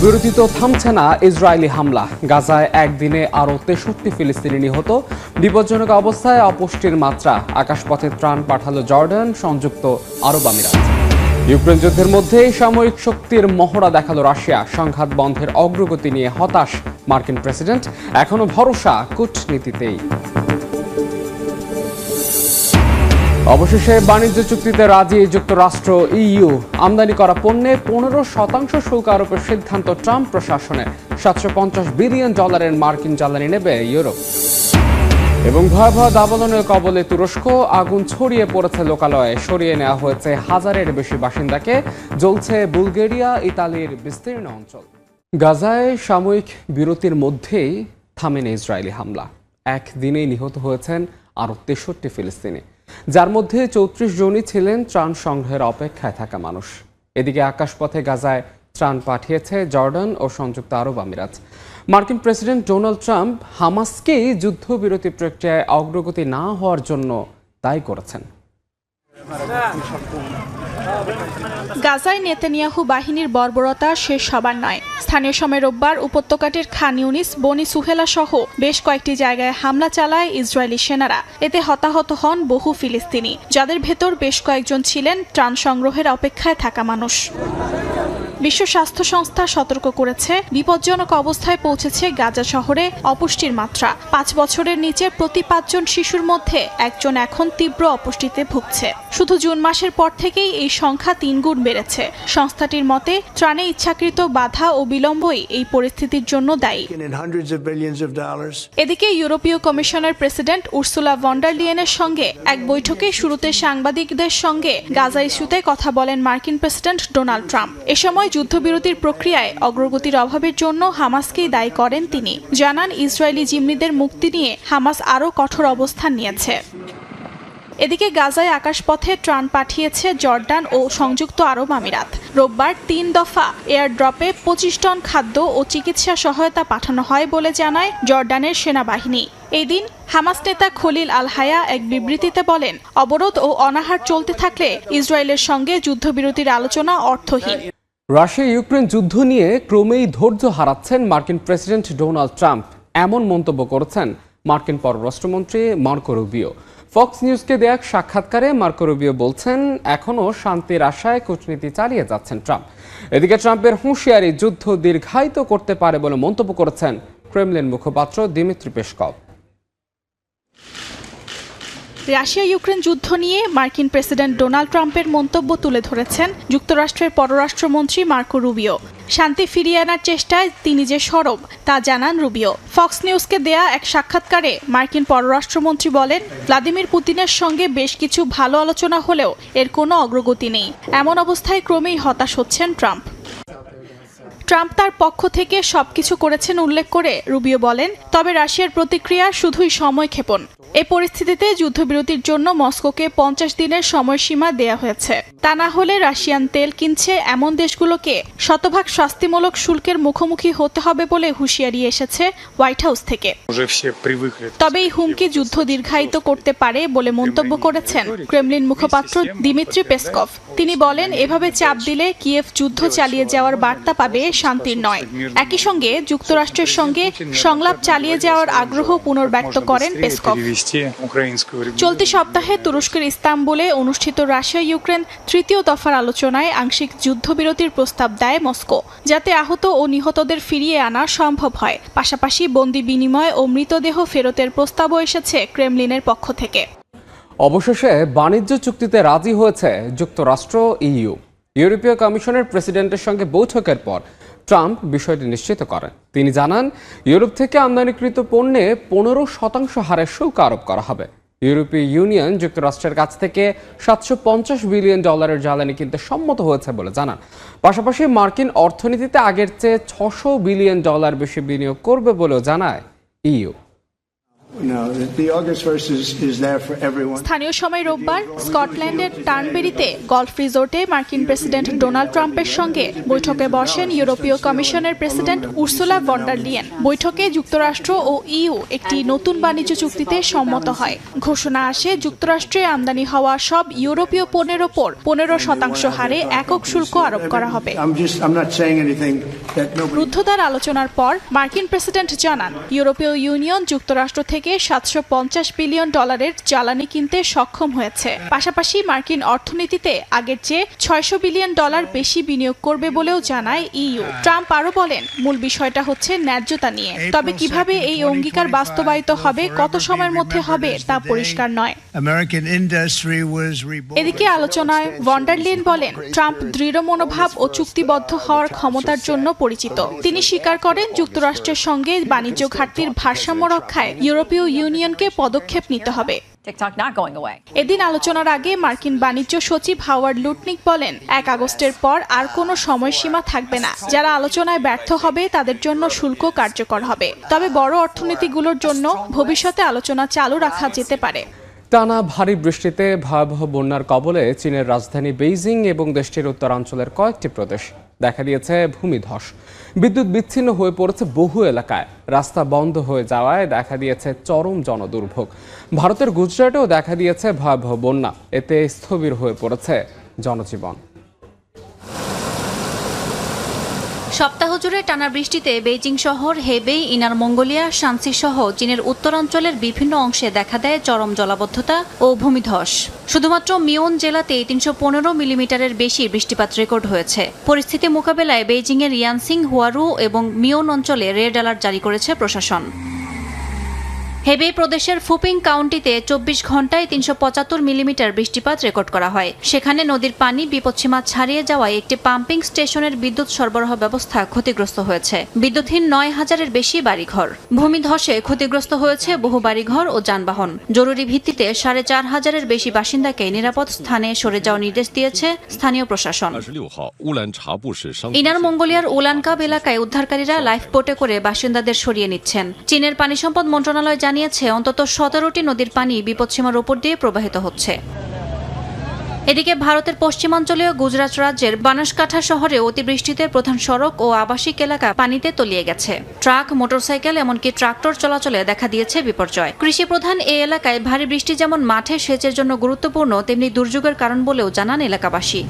বিরতি তো থামছে না ইসরায়েলি হামলা। গাজায় একদিনে আরও 63 ফিলিস্তিনি নিহত। বিপজ্জনক অবস্থায় অপুষ্টির মাত্রা। আকাশপথে ত্রাণ পাঠালো জর্ডান, সংযুক্ত আরব আমিরাত। ইউক্রেন যুদ্ধের মধ্যেই সামরিক শক্তির মহড়া দেখালো রাশিয়া। সংঘাত বন্ধের অগ্রগতি নিয়ে হতাশ মার্কিন প্রেসিডেন্ট। এখনো ভরসা কূটনীতিতেই। অবশেষে বাণিজ্য চুক্তিতে রাজি যুক্তরাষ্ট্র, ইইউ। আমদানি করা পণ্যে 15% শুল্ক আরোপের সিদ্ধান্ত ট্রাম্প প্রশাসনের। $750 বিলিয়ন মার্কিন জ্বালানি নেবে ইউরোপ। এবং ভয়াবহ দাবানলের কবলে তুরস্ক। আগুন ছড়িয়ে পড়েছে লোকালয়ে। সরিয়ে নেওয়া হয়েছে 1000-এর বেশি বাসিন্দাকে। জ্বলছে বুলগেরিয়া, ইতালির বিস্তীর্ণ অঞ্চল। গাজায় সাময়িক বিরতির মধ্যেই থামেনি ইসরায়েলি হামলা। একদিনেই নিহত হয়েছেন আরও 63 ফিলিস্তিনি, যার মধ্যে 34 জনই ছিলেন ত্রাণ সংগ্রহের অপেক্ষায় থাকা মানুষ। এদিকে আকাশপথে গাজায় ত্রাণ পাঠিয়েছে জর্ডান ও সংযুক্ত আরব আমিরাত। মার্কিন প্রেসিডেন্ট ডোনাল্ড ট্রাম্প হামাসকেই যুদ্ধবিরতি প্রক্রিয়ায় অগ্রগতি না হওয়ার জন্য দায়ী করেছেন। গাজায় নেতানিয়াহু বাহিনীর বর্বরতা শেষ হবার নয়। স্থানীয় সময় রোববার উপত্যকাটির খান ইউনিস, বনি সুহেলা সহ বেশ কয়েকটি জায়গায় হামলা চালায় ইসরায়েলি সেনারা। এতে হতাহত হন বহু ফিলিস্তিনি, যাদের ভেতর বেশ কয়েকজন ছিলেন ত্রাণ সংগ্রহের অপেক্ষায় থাকা মানুষ। বিশ্ব স্বাস্থ্য সংস্থা সতর্ক করেছে, বিপজ্জনক অবস্থায় পৌঁছেছে গাজা শহরে অপুষ্টির মাত্রা। 5 বছরের নিচে প্রতি 5 জন শিশুর মধ্যে একজন এখন তীব্র অপুষ্টিতে ভুগছে। শুধু জুন মাসের পর থেকেই এই সংখ্যা 3 গুণ বেড়েছে। সংস্থাটির মতে, ত্রাণে ইচ্ছাকৃত বাধা ও বিলম্বই এই পরিস্থিতির জন্য দায়ী। এদিকে ইউরোপীয় কমিশনের প্রেসিডেন্ট উর্সুলা ভন ডার লিয়েনের সঙ্গে এক বৈঠকে শুরুতে সাংবাদিকদের সঙ্গে গাজা ইস্যুতে কথা বলেন মার্কিন প্রেসিডেন্ট ডোনাল্ড ট্রাম্প। এ সময় যুদ্ধবিরতির প্রক্রিয়ায় অগ্রগতির অভাবের জন্য হামাসকেই দায়ী করেন তিনি। জানান, ইসরায়েলি জিম্মিদের মুক্তি নিয়ে হামাস আরও কঠোর অবস্থান নিয়েছে। এদিকে গাজায় আকাশপথে ত্রাণ পাঠিয়েছে জর্ডান ও সংযুক্ত আরব আমিরাত। রোববার 3 দফা এয়ার ড্রপে 25 টন খাদ্য ও চিকিৎসা সহায়তা পাঠানো হয় বলে জানায় জর্ডানের সেনাবাহিনী। এই দিন হামাস নেতা খলিল আল হায়া এক বিবৃতিতে বলেন, অবরোধ ও অনাহার চলতে থাকলে ইসরায়েলের সঙ্গে যুদ্ধবিরতির আলোচনা অর্থহীন। রাশিয়া ইউক্রেন যুদ্ধ নিয়ে ক্রমেই ধৈর্য হারাচ্ছেন মার্কিন প্রেসিডেন্ট ডোনাল্ড ট্রাম্প। এমন মন্তব্য করেছেন মার্কিন পররাষ্ট্রমন্ত্রী মার্কো রুবিও। ফক্স নিউজকে দেয়া এক সাক্ষাৎকারে মার্কো রুবিও বলছেন, এখনও শান্তির আশায় কূটনীতি চালিয়ে যাচ্ছেন ট্রাম্প। এদিকে ট্রাম্পের হুঁশিয়ারি যুদ্ধ দীর্ঘায়িত করতে পারে বলে মন্তব্য করেছেন ক্রেমলিন মুখপাত্র দিমিত্রি পেসকভ। রাশিয়া ইউক্রেন যুদ্ধ নিয়ে মার্কিন প্রেসিডেন্ট ডোনাল্ড ট্রাম্পের মন্তব্য তুলে ধরেছেন যুক্তরাষ্ট্রের পররাষ্ট্রমন্ত্রী মার্কো রুবিও। শান্তি ফিরিয়ে আনার চেষ্টায় তিনি যে সরব তা জানান রুবিও। ফক্স নিউজকে দেয়া এক সাক্ষাৎকারে মার্কিন পররাষ্ট্রমন্ত্রী বলেন, ভ্লাদিমির পুতিনের সঙ্গে বেশ কিছু ভালো আলোচনা হলেও এর কোনো অগ্রগতি নেই। এমন অবস্থায় ক্রমেই হতাশ হচ্ছেন ট্রাম্প। ট্রাম্প তার পক্ষ থেকে সবকিছু করেছেন উল্লেখ করে রুবিও বলেন, তবে রাশিয়ার প্রতিক্রিয়া শুধুই সময়ক্ষেপণ। এই পরিস্থিতিতে যুদ্ধবিরতির জন্য মস্কোকে 50 দিনের সময়সীমা দেয়া হয়েছে। তা না হলে রাশিয়ান তেল কিনছে এমন দেশগুলোকে শতভাগ শাস্তিমূলক শুল্কের মুখোমুখি হতে হবে বলে হুঁশিয়ারি এসেছে হোয়াইট হাউস থেকে। তবে এই হুমকি যুদ্ধ দীর্ঘায়িত করতে পারে বলে মন্তব্য করেছেন ক্রেমলিন মুখপাত্র দিমিত্রি পেসকভ। তিনি বলেন, এভাবে চাপ দিলে কিয়েভ যুদ্ধ চালিয়ে যাওয়ার বার্তা পাবে, শান্তির নয়। একই সঙ্গে যুক্তরাষ্ট্রের সঙ্গে সংলাপ চালিয়ে যাওয়ার আগ্রহ পুনর্ব্যক্ত করেন পেসকভ। চলতি সপ্তাহে তুরস্কের ইস্তাম্বুলে অনুষ্ঠিত রাশিয়া ইউক্রেন 3য় দফার আলোচনায় আংশিক যুদ্ধবিরতির প্রস্তাব দেয় মস্কো, যাতে আহত ও নিহতদের ফিরিয়ে আনা সম্ভব হয়। পাশাপাশি বন্দি বিনিময় ও মৃতদেহ ফেরতের প্রস্তাবও এসেছে ক্রেমলিনের পক্ষ থেকে। অবশেষে বাণিজ্য চুক্তিতে রাজি হয়েছে যুক্তরাষ্ট্র, ইইউ। ইউরোপীয় কমিশনের প্রেসিডেন্টের সঙ্গে বৈঠকের পর ট্রাম্প বিষয়টি নিশ্চিত করেন। তিনি জানান, ইউরোপ থেকে আমদানিকৃত পণ্যে 15% হারে শুল্ক আরোপ করা হবে। ইউরোপীয় ইউনিয়ন যুক্তরাষ্ট্রের কাছ থেকে $750 বিলিয়ন জ্বালানি কিনতে সম্মত হয়েছে বলে জানান। পাশাপাশি মার্কিন অর্থনীতিতে আগের চেয়ে $600 বিলিয়ন বেশি বিনিয়োগ করবে বলেও জানায় EU. No, the August 1st is there for everyone. স্থানীয় সময় রোববার স্কটল্যান্ডের টার্নবেরিতে গলফ রিসোর্টে মার্কিন প্রেসিডেন্ট ডোনাল্ড ট্রাম্পের সঙ্গে বৈঠকে বসেন ইউরোপীয় কমিশনের president Ursula von der Leyen. বৈঠকে যুক্তরাষ্ট্র ও ইইউ একটি নতুন বাণিজ্য চুক্তিতে সম্মত হয়। ঘোষণা আসে যুক্তরাষ্ট্রে আমদানি হওয়া সব ইউরোপীয় পণ্যের ওপর 15% হারে একক শুল্ক আরোপ করা হবে। I'm not saying anything that nobody. রুদ্ধদ্বার আলোচনার পর মার্কিন প্রেসিডেন্ট জানান ইউরোপীয় ইউনিয়ন যুক্তরাষ্ট্র থেকে $750 বিলিয়ন জ্বালানি কিনতে সক্ষম হয়েছে। পাশাপাশি মার্কিন অর্থনীতিতে আগের চেয়ে $600 বিলিয়ন বেশি বিনিয়োগ করবে বলেও জানায় ইইউ। ট্রাম্প আরও বলেন মূল বিষয়টা হচ্ছে ন্যায্যতা নিয়ে, তবে কিভাবে এই অঙ্গীকার বাস্তবায়িত হবে, কত সময়ের মধ্যে হবে তা পরিষ্কার নয়। এদিকে আলোচনায় ভন ডার লিয়েন বলেন ট্রাম্প দৃঢ় মনোভাব ও চুক্তিবদ্ধ হওয়ার ক্ষমতার জন্য পরিচিত। তিনি স্বীকার করেন যুক্তরাষ্ট্রের সঙ্গে বাণিজ্য ঘাটতির ভারসাম্য রক্ষায় ইউরোপীয় ইউনিয়নকে পদক্ষেপ নিতে হবে। এদিন আলোচনার আগে মার্কিন বাণিজ্য সচিব হাওয়ার্ড লুটনিক বলেন 1 আগস্টের পর আর কোনো সময়সীমা থাকবে না। যারা আলোচনায় ব্যর্থ হবে তাদের জন্য শুল্ক কার্যকর হবে, তবে বড় অর্থনীতিগুলোর জন্য ভবিষ্যতে আলোচনা চালু রাখা যেতে পারে। টানা ভারী বৃষ্টিতে ভয়াবহ বন্যার কবলে চীনের রাজধানী বেইজিং এবং দেশটির উত্তরাঞ্চলের কয়েকটি প্রদেশ দেখা দিয়েছে ভূমিধস। বিদ্যুৎ বিচ্ছিন্ন হয়ে পড়েছে বহু এলাকায়, রাস্তা বন্ধ হয়ে যাওয়ায় দেখা দিয়েছে চরম জনদুর্ভোগ। ভারতের গুজরাটেও দেখা দিয়েছে ভয়াবহ বন্যা, এতে স্থবির হয়ে পড়েছে জনজীবন। সপ্তাহ জুড়ে টানা বৃষ্টিতে বেইজিং শহর, হেবেই, ইনার মঙ্গোলিয়া, শানসি সহ চীনের উত্তরাঞ্চলের বিভিন্ন অংশে দেখা দেয় চরম জলাবদ্ধতা ও ভূমিধস। শুধুমাত্র মিওন জেলাতে 315 মিলিমিটারের বেশি বৃষ্টিপাত রেকর্ড হয়েছে। পরিস্থিতি মোকাবেলায় বেইজিংয়ের ইয়ানসিং, হুয়ারু এবং মিওন অঞ্চলে রেড অ্যালার্ট জারি করেছে প্রশাসন। হেবেই প্রদেশের ফুপিং কাউন্টিতে 24 ঘন্টায় 375 মিলিমিটার বৃষ্টিপাত রেকর্ড করা হয়। সেখানে নদীর পানি বিপদসীমা ছাড়িয়ে যাওয়ায় একটি পাম্পিং স্টেশনের বিদ্যুৎ সরবরাহ ব্যবস্থা ক্ষতিগ্রস্ত হয়েছে। বিদ্যুৎহীন 9000-এর বেশি বাড়িঘর। ভূমিধসে ক্ষতিগ্রস্ত হয়েছে বহু বাড়িঘর ও যানবাহন। জরুরি ভিত্তিতে 4500-এর বেশি বাসিন্দাকে নিরাপদ স্থানে সরে যাওয়ার নির্দেশ দিয়েছে স্থানীয় প্রশাসন। ইনার মঙ্গোলিয়ার উলানকাব এলাকায় উদ্ধারকারীরা লাইফ বোটে করে বাসিন্দাদের সরিয়ে নিচ্ছেন। চীনের পানি সম্পদ মন্ত্রণালয় জানিয়েছে অন্তত 17টি নদীর পানি বিপদসীমার উপর দিয়ে প্রবাহিত হচ্ছে। এদিকে ভারতের পশ্চিমাঞ্চলীয় গুজরাট রাজ্যের বানাসকাঁঠা শহরে অতিবৃষ্টিতে প্রধান সড়ক ও আবাসিক এলাকা পানিতে তলিয়ে গেছে। ট্রাক, মোটরসাইকেল এমনকি ট্রাক্টর চলাচলে দেখা দিয়েছে বিপর্যয়। কৃষি প্রধান এই এলাকায় ভারী বৃষ্টি যেমন মাঠে সেচের জন্য গুরুত্বপূর্ণ, তেমনি দুর্যোগের কারণ বলেও জানান এলাকাবাসী।